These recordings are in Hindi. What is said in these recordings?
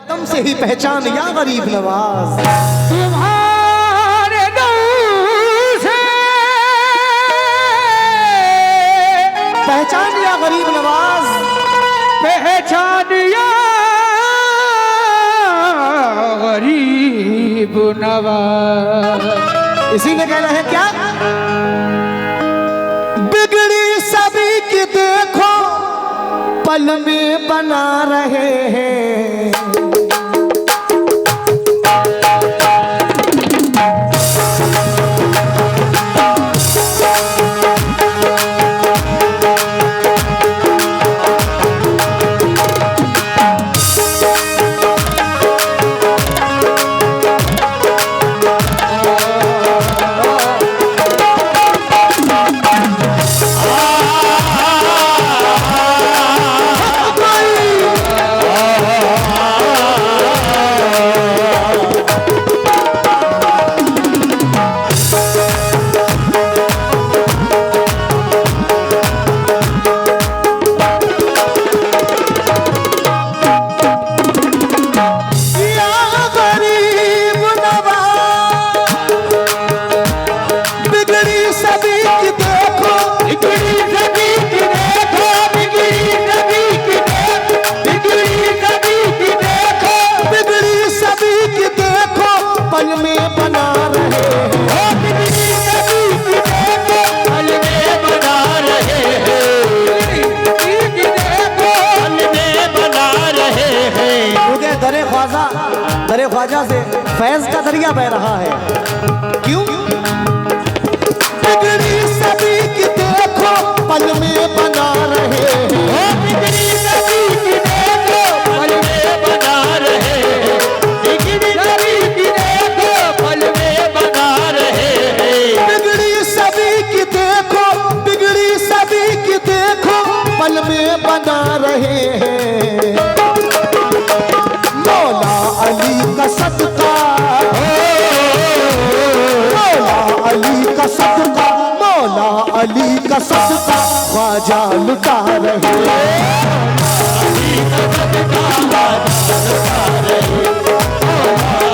दम से ही पहचान या गरीब नवाज, तुम्हारे दम से पहचान या गरीब नवाज, पहचान या गरीब नवाज। इसी में कहना है क्या, बिगड़ी सभी की देखो पल में बना रहे हैं, दरे ख्वाजा से फैज का दरिया बह रहा है। क्यों? बिगड़ी सभी की देखो पल में बना रहे हैं, बिगड़ी सभी की देखो पल में बना रहे हैं, बिगड़ी सभी की देखो पल में बना रहे हैं, बिगड़ी सभी की देखो, बिगड़ी सभी की देखो पल में बना रहे हैं। मौला अली का सदका, मौला अली का सदका, मौला अली का सदका ख्वाजा लुटा रहे हैं। अली का सदका ख्वाजा लुटा रहे हैं,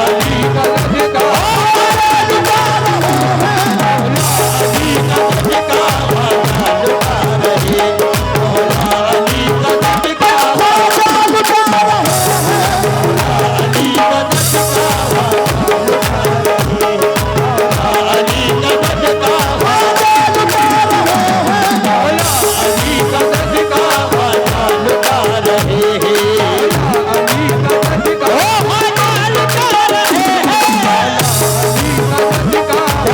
अली का सदका ख्वाजा लुटा रहे हैं, अली का सदका ख्वाजा लुटा रहे हैं, अली का सदका ख्वाजा लुटा रहे हैं, अली का सदका अली का सदका ख्वाजा लुटा रहे हैं, अली का सदका ख्वाजा लुटा रहे हैं, अली का सदका ख्वाजा लुटा रहे हैं, अली का सदका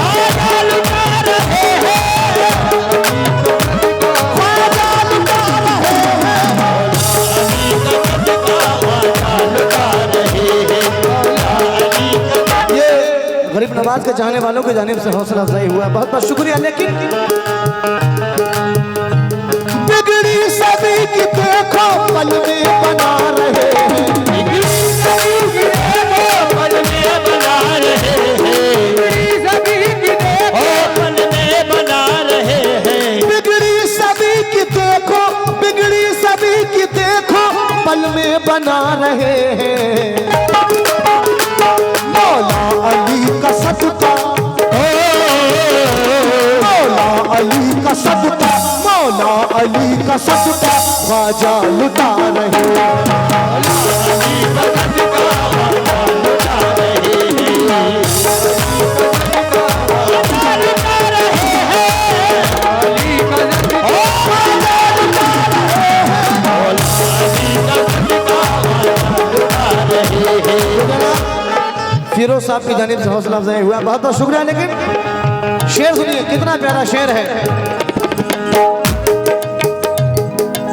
ख्वाजा लुटा रहे हैं, ख्वाजा लुटा रहे हैं, अली का सदका ख्वाजा लुटा रहे हैं, अली का। ये गरीब नवाज के चाहने वालों की जानिब से हौसला अफजाई हुआ, बहुत बहुत शुक्रिया। लेकिन बिगड़ी सभी की देखो पल में बना रहे हैं, बिगड़ी सभी की देखो पल में बना रहे हैं, बिगड़ी सभी की देखो पल में बना रहे हैं, बिगड़ी सभी की देखो, बिगड़ी सभी की देखो पल में बना रहे हैं। मौला अली का सदका, मौला अली का सदका, मौला अली का सदका ख्वाजा लुटा रहे हैं। अली का सदका ख्वाजा लुटा रहे हैं, ख्वाजा लुटा रहे हैं, अली का सदका ख्वाजा लुटा रहे हैं, अली का सदका ख्वाजा लुटा रहे हैं। फिरोज साहब की जानिब से हौसला अफजाई हुआ, बहुत बहुत शुक्रिया। लेकिन शेर सुनिए, कितना प्यारा शेर है।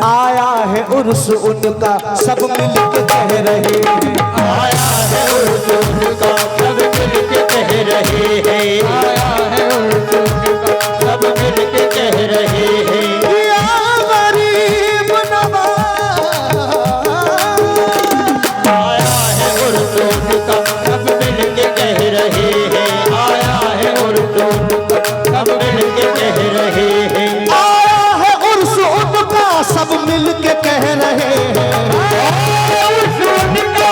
आया है उर्स उनका सब मिलके कह रहे हैं, आया है उर्स उनका सब मिलके कह रहे हैं, आया है उर्स उनका सब मिलके कह रहे हैं, या गरीब नवाज, आया है उर्स उनका सब मिलके कह रहे हैं, आया है उर्स उनका सब मिलके कह रहे हैं, आया है उर्स उनका सब मिलके कह रहे हैं, उर्स उनका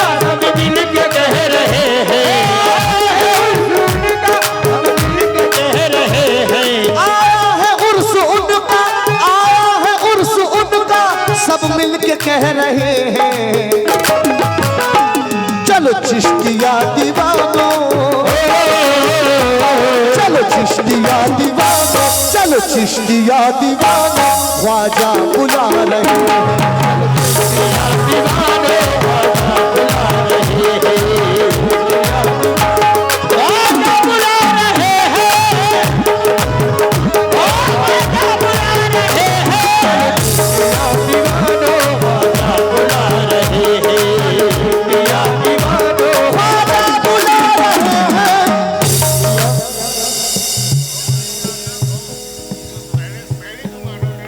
चिश्तिया दीवानो, चलो चिश्तिया दीवानो, चलो चिश्तिया दीवानो, ख्वाजा बुला रहे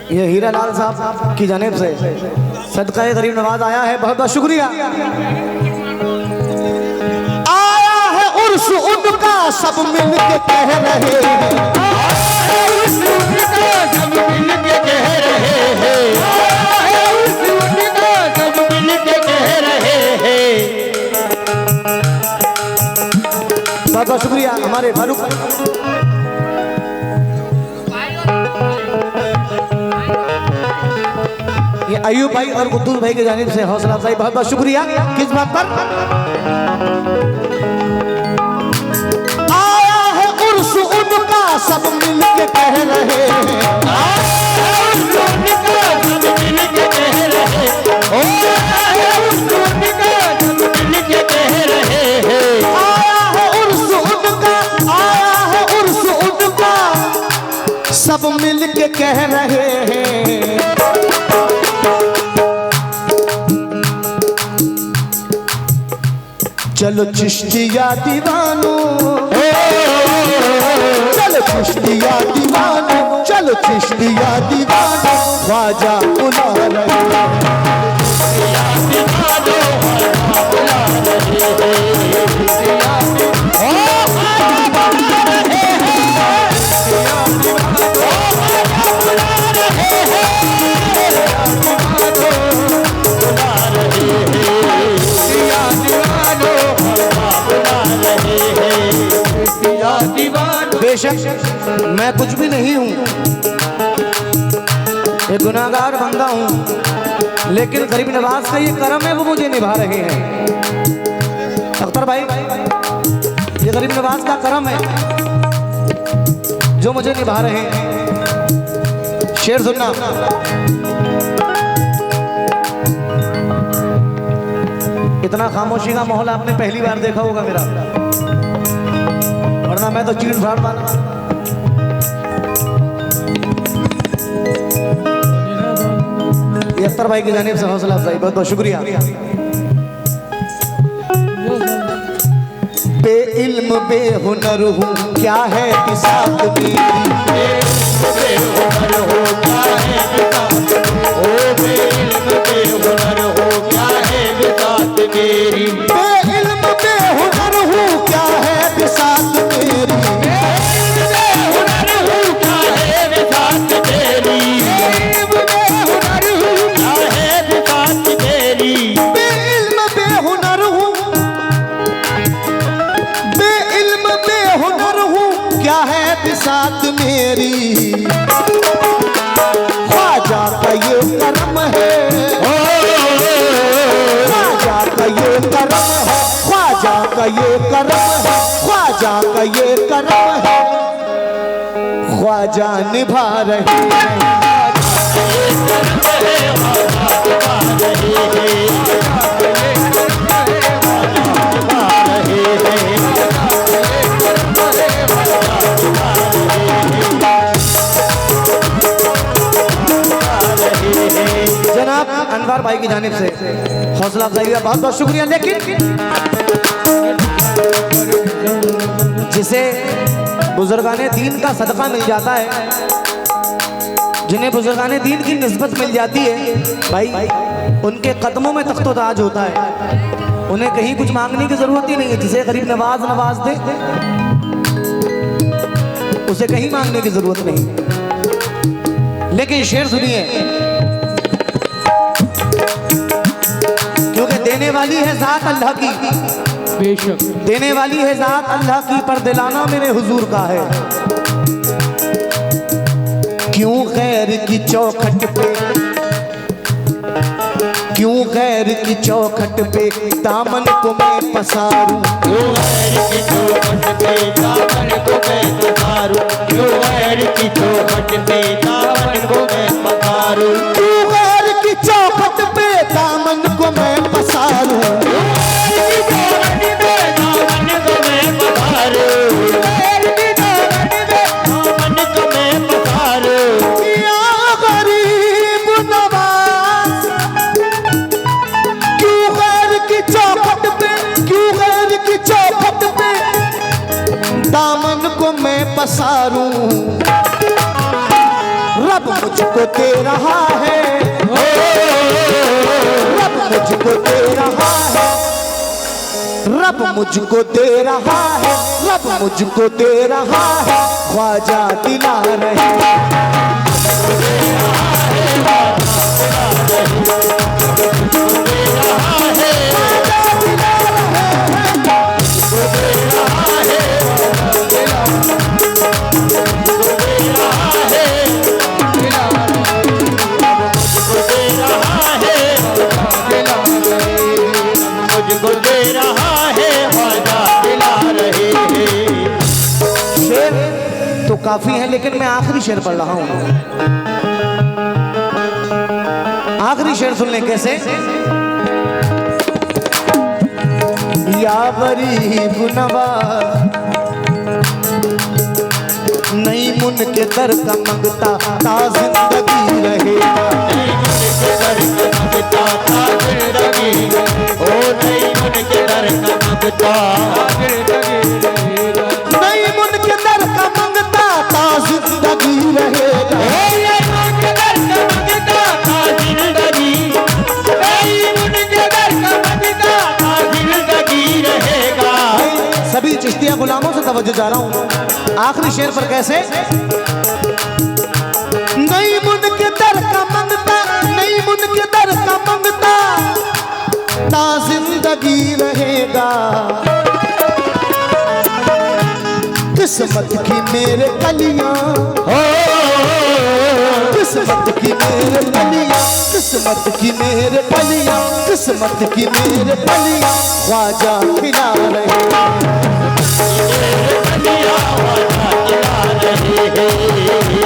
ये हीरा लाल साहब की जानिब से सदका गरीब नवाज आया है, बहुत बहुत शुक्रिया। आया है उर्स उनका सब मिल के कह रहे हैं, बहुत बहुत शुक्रिया हमारे फारूक। ये अयूब भाई और कुद्दूस भाई की जानिब से हौसला अफजाई, बहुत बहुत शुक्रिया। किस बात पर? आया है उर्स उनका सब मिल के कह रहे हैं, आया है उर्स उनका सब मिल के कह रहे हैं, आया है उर्स उनका सब मिल के कह रहे हैं, आया है उर्स उनका, आया है उर्स उनका सब मिल के कह रहे हैं। चलो चिश्तिया दीवानो, चलो चिश्तिया दीवानो, चलो चिश्तिया दीवानो, ख्वाजा बुला रहे बेशक मैं कुछ भी नहीं हूँ, एक गुनाहगार बंदा हूँ, लेकिन गरीब नवाज का ये करम है वो मुझे निभा रहे हैं। अख्तर भाई ये गरीब नवाज का करम है जो मुझे निभा रहे हैं। शेर सुनना, इतना खामोशी का माहौल आपने पहली बार देखा होगा मेरा, वरना मैं तो चीड़ फाड़ माना। अख्तर भाई की जानिब से हौसला अफजाई, बहुत बहुत शुक्रिया। बेइल्म बेहुनर हूँ क्या है बिसात मेरी, बेहुनर हो क्या है बिसात, ओ बेइल्म बेहुनर हो क्या है बिसात मेरी, बेइल्म बेहुनर हूँ क्या है बिसात मेरी, बेहुनर हूँ क्या है बिसात मेरी, बेहुनर हूँ क्या है बिसात मेरी, बेइल्म बेहुनर हूँ, बेइल्म बेहुनर हूँ क्या है बिसात मेरी, ख्वाजा का ये करम है, ख्वाजा का ये करम है, ख्वाजा का ये करम है, ख्वाजा का ये करम है, ख्वाजा निभा रहे हैं। जनाब अनवर भाई की जानिब से हौसला अफजाई का बहुत बहुत शुक्रिया। लेकिन जिसे बुजुर्गाने दीन का सदका मिल जाता है, जिन्हें बुजुर्गाने दीन की निस्बत मिल जाती है भाई, उनके कदमों में तख्तो ताज होता है, उन्हें कहीं कुछ मांगने की जरूरत ही नहीं है। जिसे गरीब नवाज नवाज दे उसे कहीं मांगने की जरूरत नहीं। लेकिन शेर सुनिए, क्योंकि देने वाली है जात अल्लाह की, बेशक देने वाली है जात अल्लाह की, पर दिलाना मेरे हुजूर का है। क्यों खैर की चौखट पे, क्यों गैर की चौखट पे दामन को मैं पसारूं, क्यों गैर की चौखट पे दामन को मैं पसारूं, क्यों गैर की चौखट पे दामन को मैं पसारूं, क्यों गैर की चौखट पे दामन को मैं पसारूं, दामन को मैं पसारूं। रब मुझको दे रहा है, रब मुझको दे रहा है, रब मुझको दे रहा है, रब मुझको दे रहा है, ख्वाजा दिला रहे, मुझको दे रहा है, ख्वाजा दिला रहे हैं। शेर तो काफी है, लेकिन मैं आखिरी शेर पढ़ रहा हूं। आखिरी शेर सुन लें कैसे। या गरीब नवाज नहीं मुन के दर का मंगता ता जिंदगी रहेगा, नहीं मुन के दर का मंगता ता जिंदगी, ओ नहीं मुन के दर का मंगता जिंदगी रहेगा, नहीं मुन के दर का मंगता ता जिंदगी रहेगा, नहीं मुन के दर का मंगता ता जिंदगी, नहीं मुन के दर का मंगता ता जिंदगी रहेगा। सभी चिश्तिया गुलामों से तवज्जो जा रहा हूं। आखिरी शेर पर कैसे। नहीं मुन के दर का मंगता, नहीं मुन के दर का मंगता ता जिंदगी रहेगा, किस्मत की मेरे कलियां, किस्मत की मेरे कलियां, किस्मत की मेरे कलियां, किस्मत की मेरे कलियां, ख्वाजा खिला रहे, ख्वाजा खिला रहे हैं।